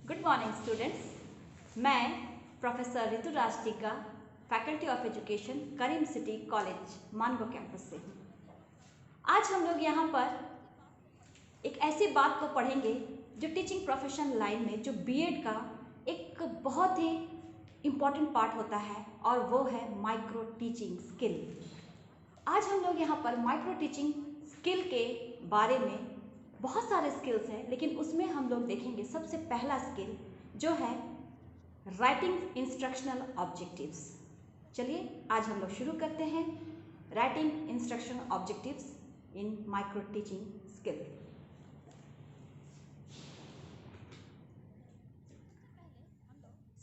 Good morning students. मैं professor Ritu Rashtrika, faculty of education, Karim city college, Mango campus से हूँ। आज हम लोग यहाँ पर एक ऐसी बात को पढ़ेंगे जो टीचिंग प्रोफेशन लाइन में, जो बीएड का एक बहुत ही इम्पॉर्टेंट पार्ट होता है, और वो है माइक्रो टीचिंग स्किल। आज हम लोग यहाँ पर माइक्रो टीचिंग स्किल के बारे में, बहुत सारे स्किल्स हैं, लेकिन उसमें हम लोग देखेंगे सबसे पहला स्किल जो है राइटिंग इंस्ट्रक्शनल ऑब्जेक्टिव्स। चलिए आज हम लोग शुरू करते हैं राइटिंग इंस्ट्रक्शनल ऑब्जेक्टिव्स इन माइक्रो टीचिंग स्किल।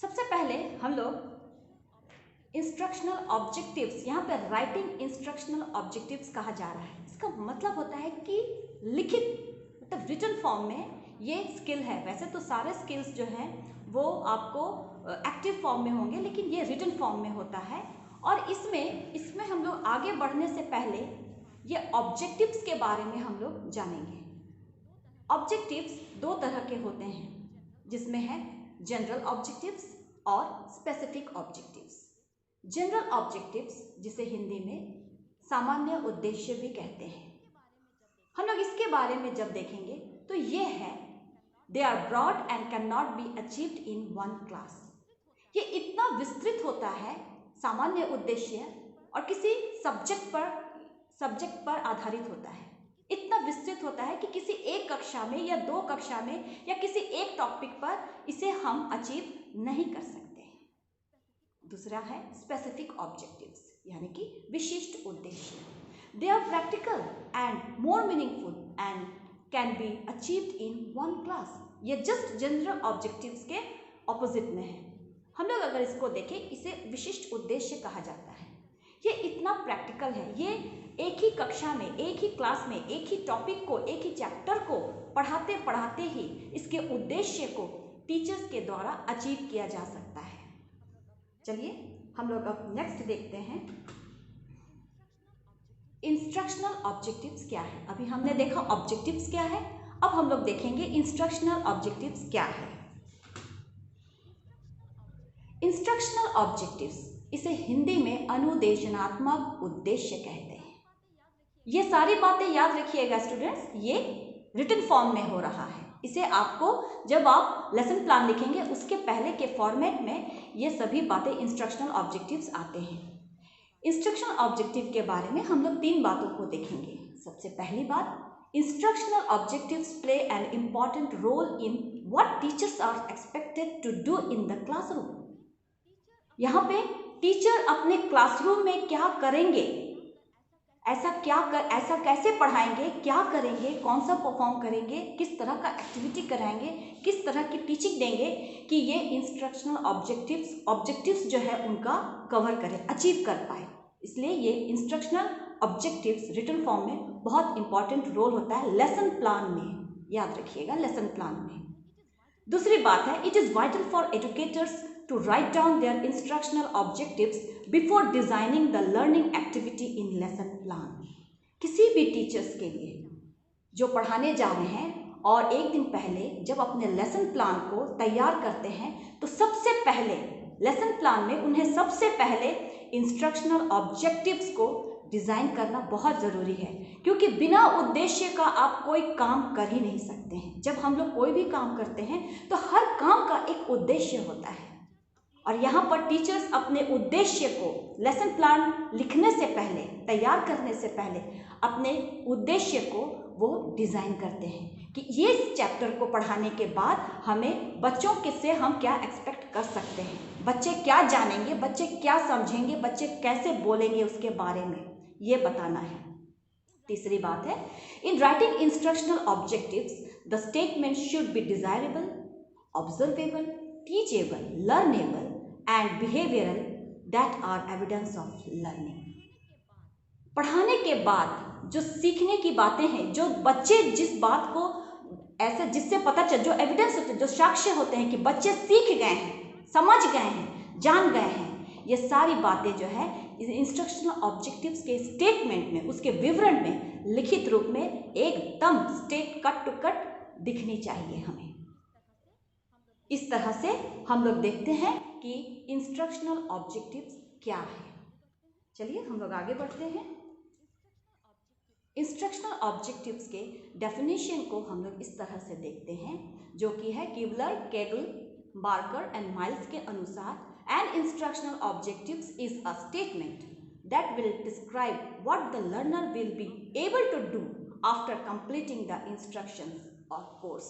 सबसे पहले हम लोग इंस्ट्रक्शनल ऑब्जेक्टिव्स, यहाँ पर राइटिंग इंस्ट्रक्शनल ऑब्जेक्टिव्स कहा जा रहा है। इसका मतलब होता है कि लिखित, मतलब रिटन फॉर्म में ये स्किल है। वैसे तो सारे स्किल्स जो हैं वो आपको एक्टिव फॉर्म में होंगे, लेकिन ये रिटन फॉर्म में होता है। और इसमें हम लोग आगे बढ़ने से पहले ये ऑब्जेक्टिव्स के बारे में हम लोग जानेंगे। ऑब्जेक्टिव्स दो तरह के होते हैं, जिसमें है जनरल ऑब्जेक्टिव्स और स्पेसिफिक ऑब्जेक्टिव्स। जनरल ऑब्जेक्टिव्स, जिसे हिंदी में सामान्य उद्देश्य भी कहते हैं, हम लोग इसके बारे में जब देखेंगे तो ये है they are broad and can not be achieved in one class. ये इतना विस्तृत होता है, सामान्य उद्देश्य, और किसी सब्जेक्ट पर आधारित होता है। इतना विस्तृत होता है कि किसी एक कक्षा में या दो कक्षा में या किसी एक टॉपिक पर इसे हम अचीव नहीं कर सकते हैं। दूसरा है स्पेसिफिक ऑब्जेक्टिव्स, यानी कि विशिष्ट उद्देश्य। They are practical and more meaningful and can be achieved in one class. ये जस्ट जनरल ऑब्जेक्टिव्स के ऑपोजिट में है। हम लोग अगर इसको देखें, इसे विशिष्ट उद्देश्य कहा जाता है। ये इतना प्रैक्टिकल है, ये एक ही कक्षा में, एक ही क्लास में, एक ही टॉपिक को, एक ही चैप्टर को पढ़ाते पढ़ाते ही इसके उद्देश्य को टीचर्स के द्वारा अचीव किया जा सकता है। चलिए हम लोग अब नेक्स्ट देखते हैं इंस्ट्रक्शनल ऑब्जेक्टिव्स क्या है। अभी हमने देखा ऑब्जेक्टिव्स क्या है, अब हम लोग देखेंगे इंस्ट्रक्शनल ऑब्जेक्टिव्स क्या है। इंस्ट्रक्शनल ऑब्जेक्टिव्स, इसे हिंदी में अनुदेशनात्मक उद्देश्य कहते हैं। ये सारी बातें याद रखिएगा स्टूडेंट्स, ये रिटन फॉर्म में हो रहा है। इसे आपको जब आप लेसन प्लान लिखेंगे उसके पहले के फॉर्मेट में ये सभी बातें इंस्ट्रक्शनल ऑब्जेक्टिव्स आते हैं। इंस्ट्रक्शनल ऑब्जेक्टिव के बारे में हम लोग तीन बातों को देखेंगे। सबसे पहली बात, instructional objectives play an important role in what teachers are expected to do in the classroom. यहाँ पे टीचर अपने क्लासरूम में क्या करेंगे, ऐसा कैसे पढ़ाएंगे, क्या करेंगे, कौन सा परफॉर्म करेंगे, किस तरह का एक्टिविटी कराएंगे, किस तरह की टीचिंग देंगे कि ये इंस्ट्रक्शनल ऑब्जेक्टिव्स जो है उनका कवर करें, अचीव कर पाए। इसलिए ये इंस्ट्रक्शनल ऑब्जेक्टिव्स रिटन फॉर्म में बहुत इंपॉर्टेंट रोल होता है लेसन प्लान में, याद रखिएगा, लेसन प्लान में। दूसरी बात है, it is vital for educators to write down their instructional objectives before designing the learning activity in lesson plan. किसी भी टीचर्स के लिए जो पढ़ाने जा रहे हैं और एक दिन पहले जब अपने लेसन प्लान को तैयार करते हैं, तो सबसे पहले लेसन प्लान में उन्हें सबसे पहले इंस्ट्रक्शनल ऑब्जेक्टिव्स को डिज़ाइन करना बहुत ज़रूरी है, क्योंकि बिना उद्देश्य का आप कोई काम कर ही नहीं सकते हैं। जब हम लोग कोई भी काम करते हैं तो हर काम का एक उद्देश्य होता है, और यहाँ पर टीचर्स अपने उद्देश्य को लेसन प्लान लिखने से पहले, तैयार करने से पहले अपने उद्देश्य को वो डिज़ाइन करते हैं कि ये चैप्टर को पढ़ाने के बाद हमें बच्चों के से हम क्या एक्सपेक्ट कर सकते हैं, बच्चे क्या जानेंगे, बच्चे क्या समझेंगे, बच्चे कैसे बोलेंगे, उसके बारे में ये बताना है। तीसरी बात है, in writing instructional objectives the statement should be desirable, observable, teachable, learnable and behavioural that are evidence of learning. पढ़ाने के बाद जो सीखने की बातें हैं, जो बच्चे जिस बात को ऐसे जिससे पता चल, जो एविडेंस होते हैं, जो साक्ष्य होते हैं कि बच्चे सीख गए हैं, समझ गए हैं, जान गए हैं, ये सारी बातें जो है इंस्ट्रक्शनल ऑब्जेक्टिव्स के स्टेटमेंट में, उसके विवरण में लिखित रूप में एकदम कट टू कट दिखनी चाहिए हमें। इस तरह से हम लोग देखते हैं कि इंस्ट्रक्शनल ऑब्जेक्टिव्स क्या है। चलिए हम लोग आगे बढ़ते हैं। इंस्ट्रक्शनल ऑब्जेक्टिव्स के डेफिनेशन को हम लोग इस तरह से देखते हैं, जो कि है Kibler, Cegala, Barker and Miles के अनुसार an instructional objectives is a statement that will describe what the learner will be able to do after completing the instructions or course.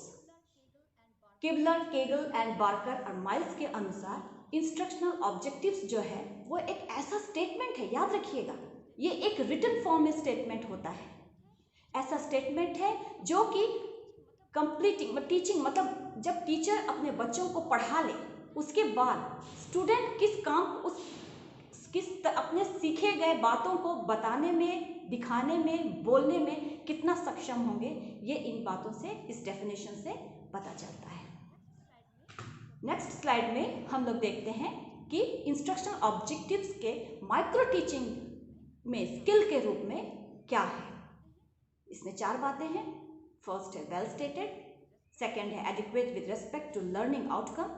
Kibler, केगल एंड बार्कर और Miles के अनुसार instructional objectives जो है वो एक ऐसा स्टेटमेंट है, याद रखिएगा, ये एक रिटन फॉर्म में स्टेटमेंट होता है। ऐसा स्टेटमेंट है जो कि कंप्लीटिंग टीचिंग, मतलब जब टीचर अपने बच्चों को पढ़ा ले उसके बाद स्टूडेंट किस काम अपने सीखे गए बातों को बताने में, दिखाने में, बोलने में कितना सक्षम होंगे, ये इन बातों से, इस डेफिनेशन से पता चलता है। नेक्स्ट स्लाइड में हम लोग देखते हैं कि इंस्ट्रक्शनल ऑब्जेक्टिव्स के माइक्रो टीचिंग में स्किल के रूप में क्या है। इसमें 4 बातें हैं। फर्स्ट है वेल स्टेटेड, सेकेंड है adequate with respect to learning outcome,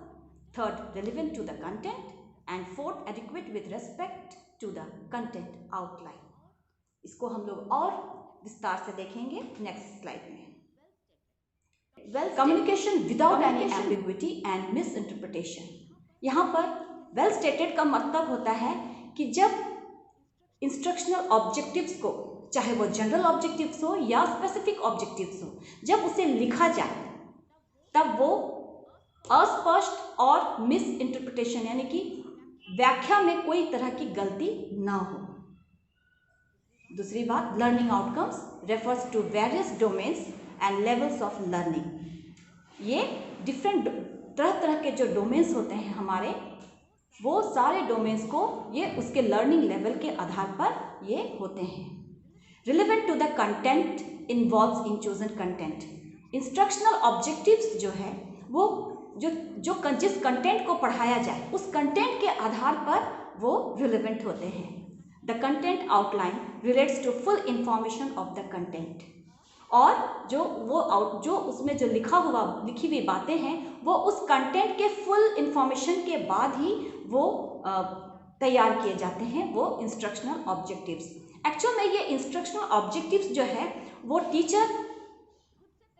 third relevant to the content and fourth adequate with respect to the content outline. इसको हम लोग और विस्तार से देखेंगे नेक्स्ट स्लाइड में। Well communication without any ambiguity and misinterpretation. यहाँ पर वेल स्टेटेड का मतलब होता है कि जब इंस्ट्रक्शनल ऑब्जेक्टिव्स को, चाहे वो जनरल ऑब्जेक्टिव्स हो या स्पेसिफिक ऑब्जेक्टिव्स हो, जब उसे लिखा जाए तब वो अस्पष्ट और मिस इंटरप्रिटेशन यानी कि व्याख्या में कोई तरह की गलती ना हो। दूसरी बात, learning outcomes refers to various domains and levels of learning. ये डिफरेंट तरह तरह के जो डोमेन्स होते हैं हमारे, वो सारे डोमेन्स को ये उसके लर्निंग लेवल के आधार पर ये होते हैं। Relevant to the content involves in chosen content. Instructional objectives जो है वो जिस कंटेंट को पढ़ाया जाए उस कंटेंट के आधार पर वो रिलेवेंट होते हैं। The content outline relates to full information of the content. और जो उसमें जो लिखी हुई बातें हैं वो उस कंटेंट के फुल इंफॉर्मेशन के बाद ही वो तैयार किए जाते हैं, वो इंस्ट्रक्शनल ऑब्जेक्टिव्स। एक्चुअल में ये इंस्ट्रक्शनल ऑब्जेक्टिव्स जो है वो टीचर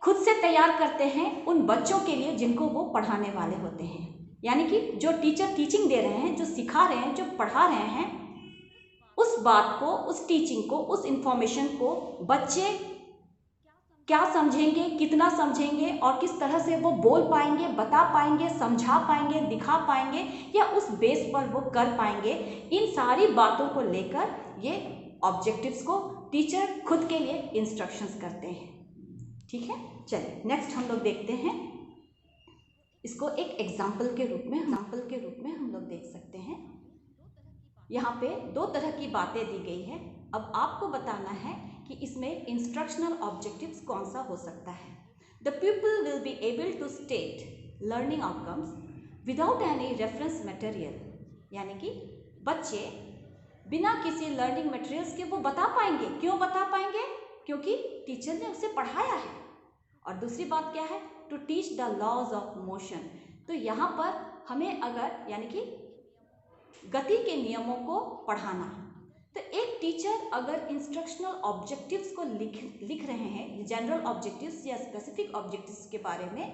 खुद से तैयार करते हैं उन बच्चों के लिए जिनको वो पढ़ाने वाले होते हैं। यानी कि जो टीचर टीचिंग दे रहे हैं, जो सिखा रहे हैं, जो पढ़ा रहे हैं, उस बात को, उस टीचिंग को, उस इंफॉर्मेशन को बच्चे क्या समझेंगे, कितना समझेंगे और किस तरह से वो बोल पाएंगे, बता पाएंगे, समझा पाएंगे, दिखा पाएंगे या उस बेस पर वो कर पाएंगे, इन सारी बातों को लेकर ये ऑब्जेक्टिव्स को टीचर खुद के लिए इंस्ट्रक्शंस करते हैं। ठीक है, चलिए नेक्स्ट हम लोग देखते हैं। इसको एक एग्जाम्पल के रूप में हम लोग देख सकते हैं। यहाँ पे 2 तरह की बातें दी गई है। अब आपको बताना है कि इसमें इंस्ट्रक्शनल ऑब्जेक्टिव्स कौन सा हो सकता है। The people will be able to state learning outcomes without any reference material, यानी कि बच्चे बिना किसी लर्निंग मटेरियल्स के वो बता पाएंगे। क्यों बता पाएंगे? क्योंकि टीचर ने उसे पढ़ाया है। और दूसरी बात क्या है? To teach the laws of motion. तो यहाँ पर हमें अगर यानी कि गति के नियमों को पढ़ाना, तो एक टीचर अगर इंस्ट्रक्शनल ऑब्जेक्टिव्स को लिख रहे हैं, जनरल ऑब्जेक्टिव्स या स्पेसिफिक ऑब्जेक्टिव्स के बारे में,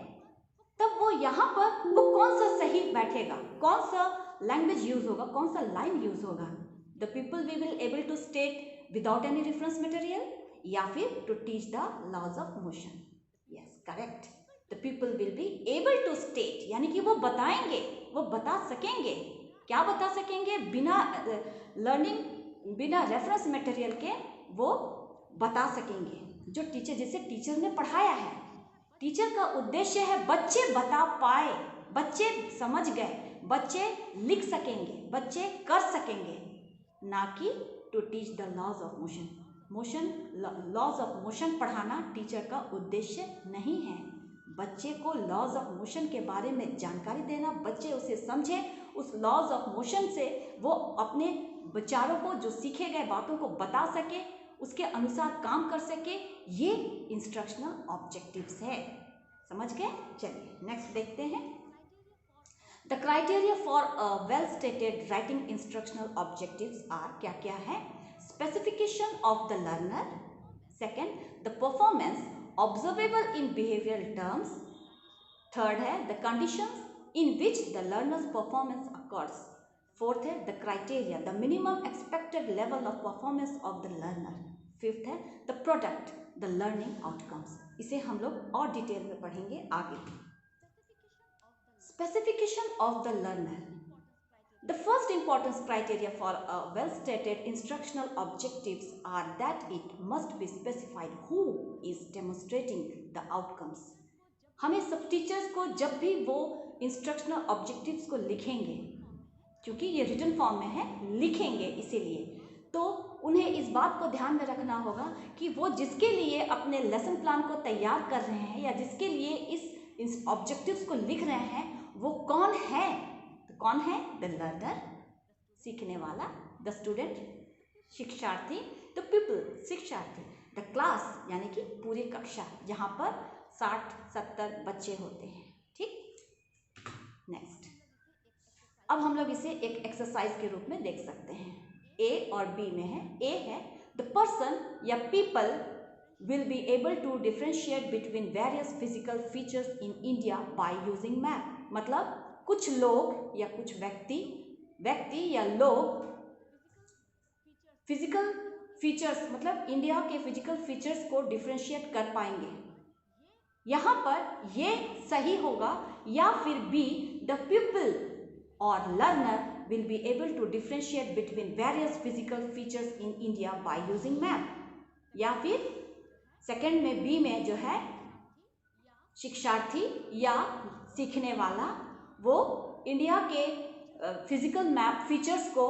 तब वो यहाँ पर वो कौन सा सही बैठेगा, कौन सा लैंग्वेज यूज होगा, कौन सा लाइन यूज होगा। The people we will able to state without any reference material या फिर to teach the laws of motion. Yes, correct. The people will be able to state यानी कि वो बताएंगे, वो बता सकेंगे। क्या बता सकेंगे? बिना रेफरेंस मटेरियल के वो बता सकेंगे, जो जिसे टीचर ने पढ़ाया है। टीचर का उद्देश्य है बच्चे बता पाए, बच्चे समझ गए, बच्चे लिख सकेंगे, बच्चे कर सकेंगे, ना कि to teach the laws of motion. Laws of motion पढ़ाना टीचर का उद्देश्य नहीं है। बच्चे को लॉज ऑफ मोशन के बारे में जानकारी देना, बच्चे उसे समझे, उस लॉज ऑफ मोशन से वो अपने विचारों को, जो सीखे गए बातों को बता सके, उसके अनुसार काम कर सके। ये इंस्ट्रक्शनल ऑब्जेक्टिव्स है। समझ गए? चलिए नेक्स्ट देखते हैं। The criteria for a well stated writing instructional objectives are, क्या क्या है? Specification of the learner, second the performance observable in behavioural terms, third है the conditions in which the learners performance occurs, fourth है the criteria the minimum expected level of performance of the learner, fifth है the product the learning outcomes. इसे हम लोग और detail में पढ़ेंगे आगे। Specification of the learner. The first important criteria for a well-stated instructional objectives are that it must be specified who is demonstrating the outcomes. हमें सब टीचर्स को जब भी वो इंस्ट्रक्शनल ऑब्जेक्टिव्स को लिखेंगे, क्योंकि ये रिटन फॉर्म में है, लिखेंगे इसीलिए, तो उन्हें इस बात को ध्यान में रखना होगा कि वो जिसके लिए अपने लेसन प्लान को तैयार कर रहे हैं या जिसके लिए इस ऑब्जेक्टिव्स को लिख रहे हैं वो कौन है। तो कौन है? द लर्नर, सीखने वाला, द स्टूडेंट, शिक्षार्थी, द पीपल, शिक्षार्थी, द क्लास यानी कि पूरी कक्षा जहाँ पर 60-70 बच्चे होते हैं। ठीक, नेक्स्ट, अब हम लोग इसे एक एक्सरसाइज के रूप में देख सकते हैं। ए और बी में है। ए है द पर्सन या people will be able to differentiate between various physical features in India by using map। मतलब कुछ लोग या कुछ व्यक्ति या लोग फिजिकल फीचर्स मतलब इंडिया के फिजिकल फीचर्स को डिफ्रेंशिएट कर पाएंगे। यहाँ पर ये सही होगा, या फिर बी द पीपल और learner will be able to differentiate between various physical features in India by using map, या फिर सेकेंड में बी में जो है शिक्षार्थी या सीखने वाला वो इंडिया के फिजिकल मैप फीचर्स को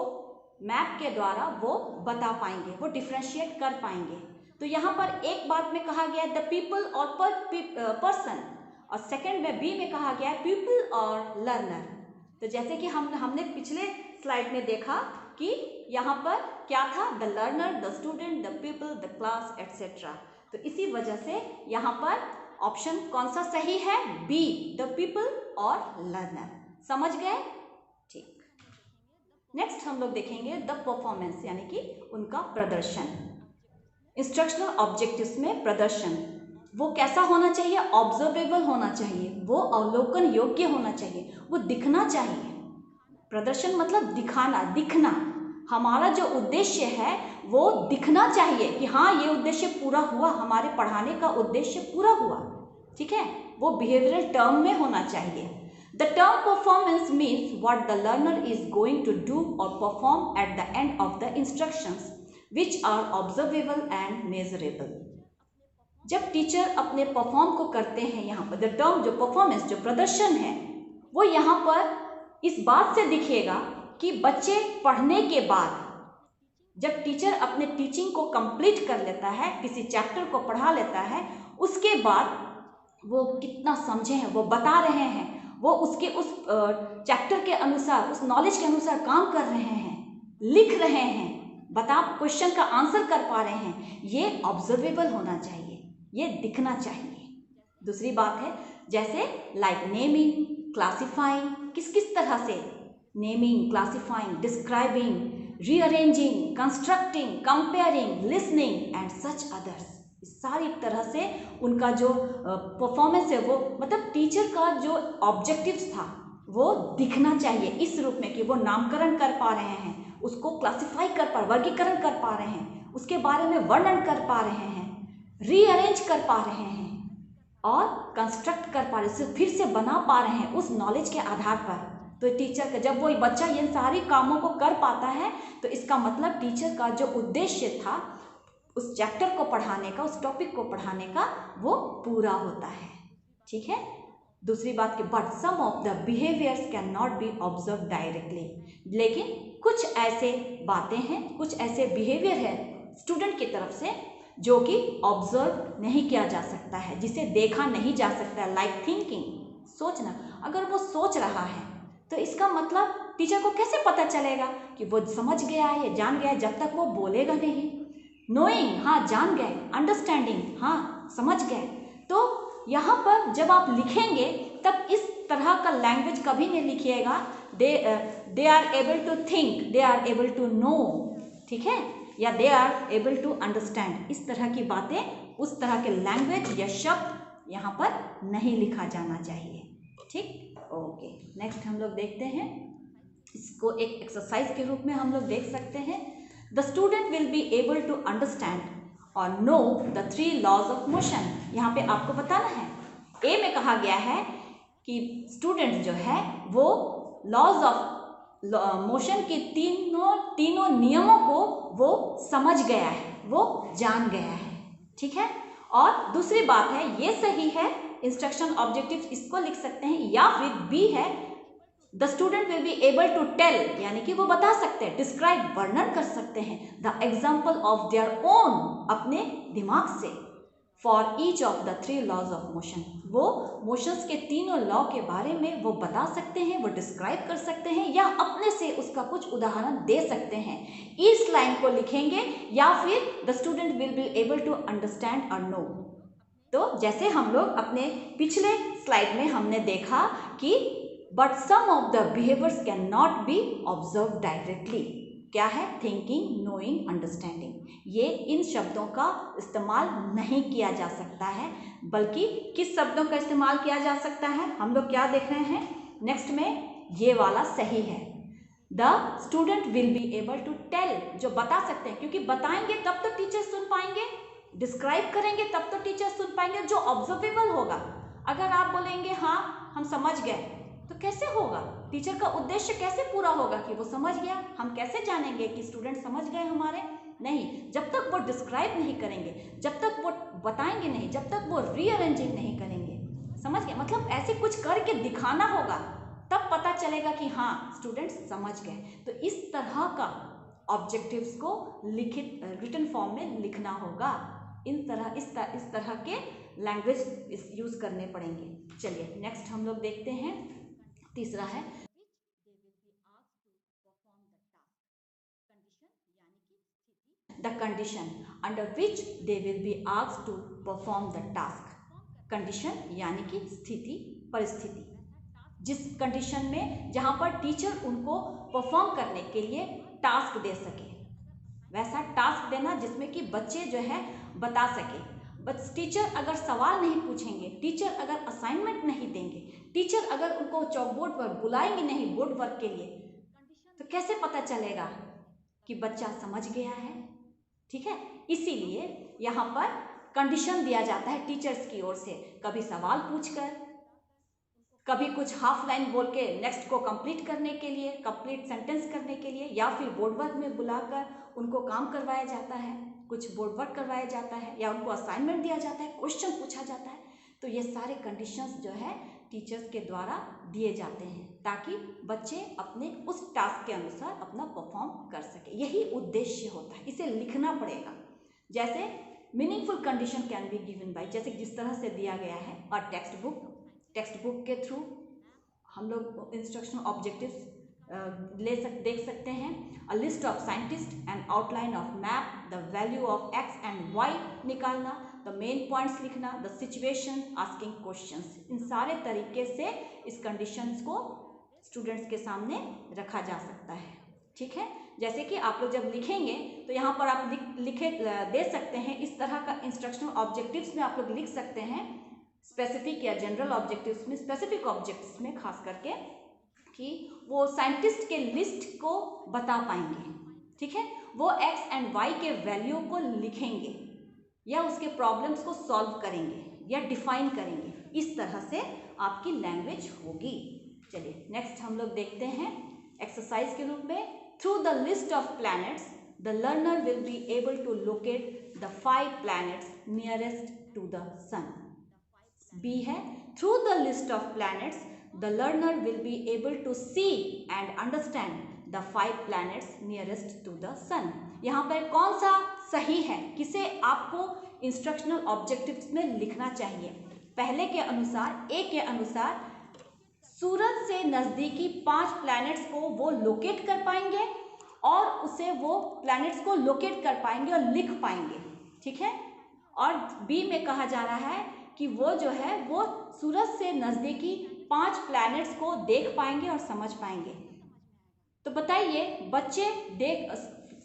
मैप के द्वारा वो बता पाएंगे, वो डिफ्रेंशिएट कर पाएंगे। तो यहाँ पर एक बात में कहा गया द पीपल और पर्सन, और सेकेंड में बी में कहा गया पीपल और लर्नर। तो जैसे कि हमने पिछले स्लाइड में देखा कि यहाँ पर क्या था, the learner, the student, the people, the class etcetera. तो इसी वजह से यहाँ पर ऑप्शन कौन सा सही है? बी, द पीपल और लर्नर। समझ गए? ठीक, नेक्स्ट हम लोग देखेंगे द परफॉर्मेंस यानी कि उनका प्रदर्शन। इंस्ट्रक्शनल ऑब्जेक्टिव्स में प्रदर्शन वो कैसा होना चाहिए? ऑब्जर्वेबल होना चाहिए, वो अवलोकन योग्य होना चाहिए, वो दिखना चाहिए। प्रदर्शन मतलब दिखाना, दिखना। हमारा जो उद्देश्य है वो दिखना चाहिए कि हाँ ये उद्देश्य पूरा हुआ, हमारे पढ़ाने का उद्देश्य पूरा हुआ। ठीक है, वो बिहेवियरल टर्म में होना चाहिए। The term performance means what the learner is going to do और perform at the end of the instructions which are observable and measurable. जब टीचर अपने परफॉर्म को करते हैं, यहाँ पर द टर्म जो परफॉर्मेंस जो प्रदर्शन है वो यहाँ पर इस बात से दिखेगा कि बच्चे पढ़ने के बाद जब टीचर अपने टीचिंग को कंप्लीट कर लेता है, किसी चैप्टर को पढ़ा लेता है, उसके बाद वो कितना समझे हैं वो बता रहे हैं, वो उसके उस चैप्टर के अनुसार, उस नॉलेज के अनुसार काम कर रहे हैं, लिख रहे हैं, क्वेश्चन का आंसर कर पा रहे हैं। ये ऑब्जर्वेबल होना चाहिए, ये दिखना चाहिए। दूसरी बात है जैसे लाइक नेमिंग, क्लासिफाइंग, किस तरह से naming, classifying, describing, rearranging, constructing, comparing, listening and such others. सारी तरह से उनका जो परफॉर्मेंस है वो मतलब टीचर का जो ऑब्जेक्टिव्स था वो दिखना चाहिए इस रूप में कि वो नामकरण कर पा रहे हैं, उसको क्लासिफाई कर पा, वर्गीकरण कर पा रहे हैं, उसके बारे में वर्णन कर पा रहे हैं, रीअरेंज कर पा रहे हैं और कंस्ट्रक्ट कर पा रहे हैं, फिर से बना पा रहे हैं उस नॉलेज के आधार पर। तो टीचर का जब वो बच्चा ये सारी कामों को कर पाता है तो इसका मतलब टीचर का जो उद्देश्य था उस चैप्टर को पढ़ाने का, उस टॉपिक को पढ़ाने का, वो पूरा होता है। ठीक है। दूसरी बात कि but some of the behaviours can not be observe directly, लेकिन कुछ ऐसे बातें हैं, कुछ ऐसे बिहेवियर है स्टूडेंट की तरफ से जो कि ऑब्जर्व नहीं किया जा सकता है, जिसे देखा नहीं जा सकता। लाइक थिंकिंग, सोचना। अगर वो सोच रहा है तो इसका मतलब टीचर को कैसे पता चलेगा कि वो समझ गया है, जान गया है, जब तक वो बोलेगा नहीं। नोइंग, हाँ जान गए, अंडरस्टैंडिंग, हाँ समझ गए। तो यहाँ पर जब आप लिखेंगे तब इस तरह का लैंग्वेज कभी नहीं लिखिएगा। They are able to think, they are able to know, ठीक है, या they are able to understand, इस तरह की बातें, उस तरह के लैंग्वेज या शब्द यहाँ पर नहीं लिखा जाना चाहिए। ठीक, ओके। नेक्स्ट हम लोग देखते हैं, इसको एक एक्सरसाइज के रूप में हम लोग देख सकते हैं। The student will be able to understand और know the 3 laws of motion. यहाँ पे आपको बताना है, ए में कहा गया है कि स्टूडेंट जो है वो लॉज ऑफ मोशन के तीनों नियमों को वो समझ गया है, वो जान गया है, ठीक है। और दूसरी बात है, ये सही है, इंस्ट्रक्शन ऑब्जेक्टिव इसको लिख सकते हैं, या फिर बी है, the student will be able to tell, यानी कि वो बता सकते हैं, डिस्क्राइब वर्णन कर सकते हैं, the example of their own, अपने दिमाग से, for each of the 3 laws of motion, वो मोशंस के तीनों लॉ के बारे में वो बता सकते हैं, वो डिस्क्राइब कर सकते हैं, या अपने से उसका कुछ उदाहरण दे सकते हैं। इस लाइन को लिखेंगे, या फिर the student will be able to understand और नो। तो जैसे हम लोग अपने पिछले स्लाइड में हमने देखा कि but some of the behaviours can not be observe directly, क्या है, थिंकिंग, नोइंग, अंडरस्टैंडिंग, ये इन शब्दों का इस्तेमाल नहीं किया जा सकता है, बल्कि किस शब्दों का इस्तेमाल किया जा सकता है, हम लोग क्या देख रहे हैं नेक्स्ट में, ये वाला सही है, the student will be able to tell, जो बता सकते हैं, क्योंकि बताएंगे तब तो टीचर सुन पाएंगे, डिस्क्राइब करेंगे तब तो टीचर सुन पाएंगे, जो ऑब्जर्वेबल होगा। अगर आप बोलेंगे हाँ हम समझ गए, तो कैसे होगा, टीचर का उद्देश्य कैसे पूरा होगा कि वो समझ गया, हम कैसे जानेंगे कि स्टूडेंट समझ गए हमारे, नहीं, जब तक वो डिस्क्राइब नहीं करेंगे, जब तक वो बताएंगे नहीं, जब तक वो रीअरेंजिंग नहीं करेंगे, समझ गए, मतलब ऐसे कुछ करके दिखाना होगा, तब पता चलेगा कि हाँ स्टूडेंट्स समझ गए। तो इस तरह का ऑब्जेक्टिव्स को लिखित रिटन फॉर्म में लिखना होगा, इस तरह के लैंग्वेज यूज करने पड़ेंगे। चलिए नेक्स्ट हम लोग देखते हैं, तीसरा है the condition under which they will be asked to perform the task. Condition यानी कि स्थिति, परिस्थिति, जिस कंडीशन में जहां पर टीचर उनको परफॉर्म करने के लिए टास्क दे सके, वैसा टास्क देना जिसमें कि बच्चे जो है बता सके। बस टीचर अगर सवाल नहीं पूछेंगे, टीचर अगर असाइनमेंट नहीं देंगे, टीचर अगर उनको चौकबोर्ड पर बुलाएंगे नहीं बोर्ड वर्क के लिए, तो कैसे पता चलेगा कि बच्चा समझ गया है, ठीक है। इसीलिए यहाँ पर कंडीशन दिया जाता है टीचर्स की ओर से, कभी सवाल पूछकर, कभी कुछ हाफ लाइन बोल के नेक्स्ट को कंप्लीट करने के लिए, कंप्लीट सेंटेंस करने के लिए, या फिर बोर्ड वर्क में बुलाकर उनको काम करवाया जाता है, कुछ बोर्ड वर्क करवाया जाता है, या उनको असाइनमेंट दिया जाता है, क्वेश्चन पूछा जाता है। तो ये सारे कंडीशंस जो है टीचर्स के द्वारा दिए जाते हैं, ताकि बच्चे अपने उस टास्क के अनुसार अपना परफॉर्म कर सके, यही उद्देश्य होता है, इसे लिखना पड़ेगा। जैसे meaningful condition can be given by, जैसे जिस तरह से दिया गया है, और टेक्स्ट बुक के थ्रू हम लोग इंस्ट्रक्शनल ऑब्जेक्टिव्स देख सकते हैं। A list of scientist and outline of map, the value of x and y निकालना, द मेन पॉइंट्स लिखना, द सिचुएशन, आस्किंग क्वेश्चंस, इन सारे तरीके से इस कंडीशंस को स्टूडेंट्स के सामने रखा जा सकता है, ठीक है। जैसे कि आप लोग जब लिखेंगे तो यहाँ पर आप लिखे दे सकते हैं, इस तरह का इंस्ट्रक्शनल ऑब्जेक्टिव्स में आप लोग लिख सकते हैं, स्पेसिफिक या जनरल ऑब्जेक्टिव्स में, स्पेसिफिक ऑब्जेक्ट्स में खास करके, कि वो साइंटिस्ट के लिस्ट को बता पाएंगे, ठीक है, वो एक्स एंड वाई के वैल्यू को लिखेंगे, या उसके प्रॉब्लम्स को सॉल्व करेंगे, या डिफाइन करेंगे, इस तरह से आपकी लैंग्वेज होगी। चलिए नेक्स्ट हम लोग देखते हैं एक्सरसाइज के रूप में, through the list of planets the learner will be able to locate the 5 planets nearest to the sun. B है, through the list of planets the learner will be able to see and understand the 5 planets nearest to the sun. यहाँ पर कौन सा सही है, किसे आपको instructional objectives में लिखना चाहिए? पहले के अनुसार, ए के अनुसार, सूरज से नज़दीकी 5 प्लैनेट्स को वो लोकेट कर पाएंगे, और उसे वो प्लैनेट्स को लोकेट कर पाएंगे और लिख पाएंगे, ठीक है। और बी में कहा जा रहा है कि वो जो है वो सूरज से नज़दीकी 5 प्लैनेट्स को देख पाएंगे और समझ पाएंगे। तो बताइए बच्चे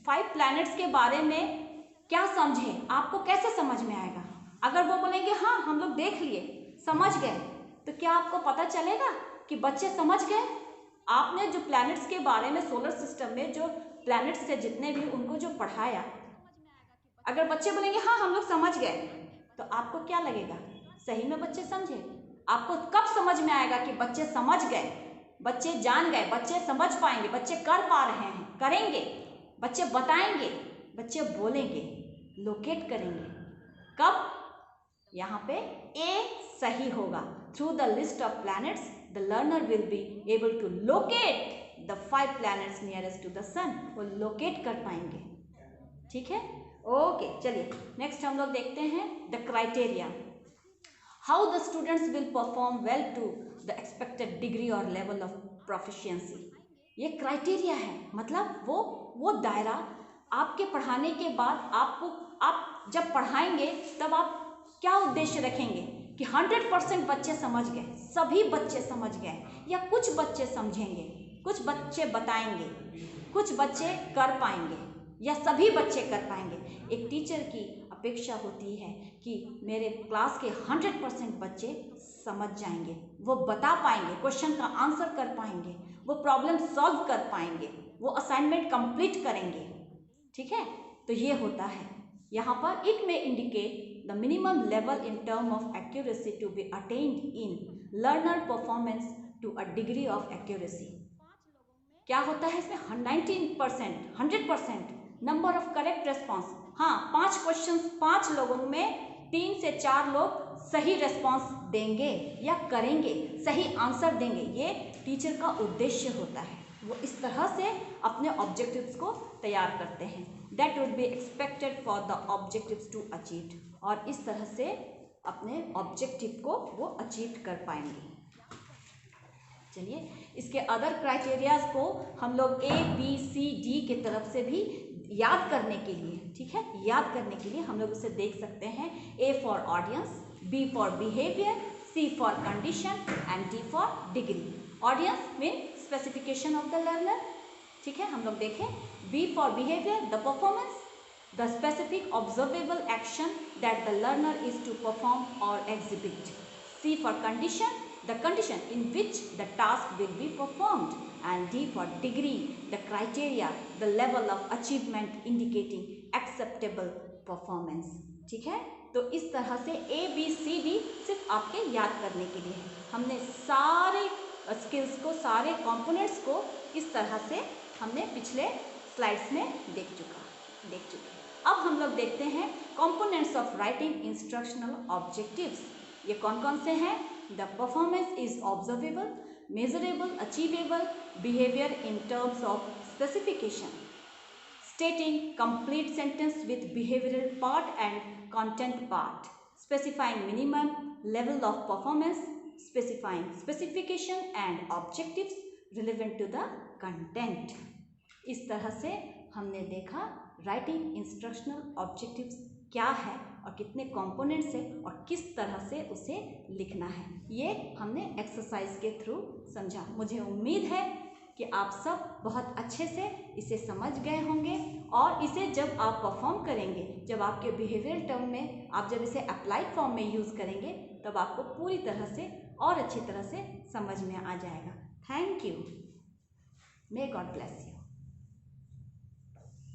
5 प्लैनेट्स के बारे में क्या समझे, आपको कैसे समझ में आएगा? अगर वो बोलेंगे हाँ हम लोग देख लिए, समझ गए, तो क्या आपको पता चलेगा कि बच्चे समझ गए? आपने जो प्लैनेट्स के बारे में सोलर सिस्टम में जो प्लैनेट्स थे जितने भी, उनको जो पढ़ाया, अगर बच्चे बोलेंगे हाँ हम लोग समझ गए, तो आपको क्या लगेगा? सही में बच्चे समझे? आपको कब समझ में आएगा कि बच्चे समझ गए, बच्चे जान गए, बच्चे समझ पाएंगे, बच्चे कर पा रहे हैं, करेंगे, बच्चे बताएंगे, बच्चे बोलेंगे, लोकेट करेंगे? कब? यहाँ पे ए सही होगा। Through the list of planets the learner will be able to locate the 5 planets nearest to the sun. वो लोकेट कर पाएंगे। ठीक है, ओके। चलिए नेक्स्ट हम लोग देखते हैं the criteria, how the students will perform well to the expected degree और लेवल ऑफ प्रोफिशिएंसी। ये क्राइटेरिया है, मतलब वो दायरा आपके पढ़ाने के बाद आप जब पढ़ाएंगे तब आप क्या उद्देश्य रखेंगे कि 100% बच्चे समझ गए, सभी बच्चे समझ गए, या कुछ बच्चे समझेंगे, कुछ बच्चे बताएंगे, कुछ बच्चे कर पाएंगे, या सभी बच्चे कर पाएंगे? एक टीचर की अपेक्षा होती है कि मेरे क्लास के 100% बच्चे समझ जाएंगे, वो बता पाएंगे, क्वेश्चन का आंसर कर पाएंगे, वो प्रॉब्लम सॉल्व कर पाएंगे, वो असाइनमेंट कंप्लीट करेंगे। ठीक है, तो ये होता है यहाँ पर। इट में indicate the minimum level in term of accuracy to be attend in learner performance to a degree of accuracy. क्या होता है इसमें? 19%, 100% नंबर ऑफ करेक्ट रेस्पॉन्स। हाँ, 5 क्वेश्चन, 5 लोगों में 3 से 4 लोग सही रेस्पॉन्स देंगे या करेंगे, सही आंसर देंगे। ये टीचर का उद्देश्य होता है, वो इस तरह से अपने ऑब्जेक्टिव्स को तैयार करते हैं। That would be expected for the objectives to achieve, और इस तरह से अपने ऑब्जेक्टिव को वो अचीव कर पाएंगे। चलिए इसके अदर क्राइटेरियाज को हम लोग ABCD के तरफ से भी याद करने के लिए, ठीक है, याद करने के लिए हम लोग उसे देख सकते हैं। A for audience, B for behaviour, C for condition and D for degree. Audience mean specification of the learner, ठीक है, हम लोग देखें। B for behaviour, the performance, the specific observable action that the learner is to perform और exhibit. C for condition, the condition in which the task will be performed, and D for degree, the criteria, the level of achievement indicating acceptable performance। ठीक है, तो इस तरह से ABCD सिर्फ आपके याद करने के लिए है। हमने सारे स्किल्स को, सारे कंपोनेंट्स को इस तरह से हमने पिछले स्लाइड्स में देख चुके। अब हम लोग देखते हैं components of writing instructional objectives. ये कौन कौन से हैं? The performance is observable, measurable, achievable, behaviour in terms of specification, stating complete sentence with behavioural part and content part, specifying minimum level of performance, specifying specification and objectives relevant to the content. इस तरह से हमने देखा writing instructional objectives क्या है और कितने components है और किस तरह से उसे लिखना है। ये हमने एक्सरसाइज के थ्रू समझा। मुझे उम्मीद है कि आप सब बहुत अच्छे से इसे समझ गए होंगे, और इसे जब आप परफॉर्म करेंगे, जब आपके बिहेवियर टर्म में आप जब इसे अप्लाइड फॉर्म में यूज़ करेंगे, तब आपको पूरी तरह से और अच्छी तरह से समझ में आ जाएगा। Thank you. May God bless you.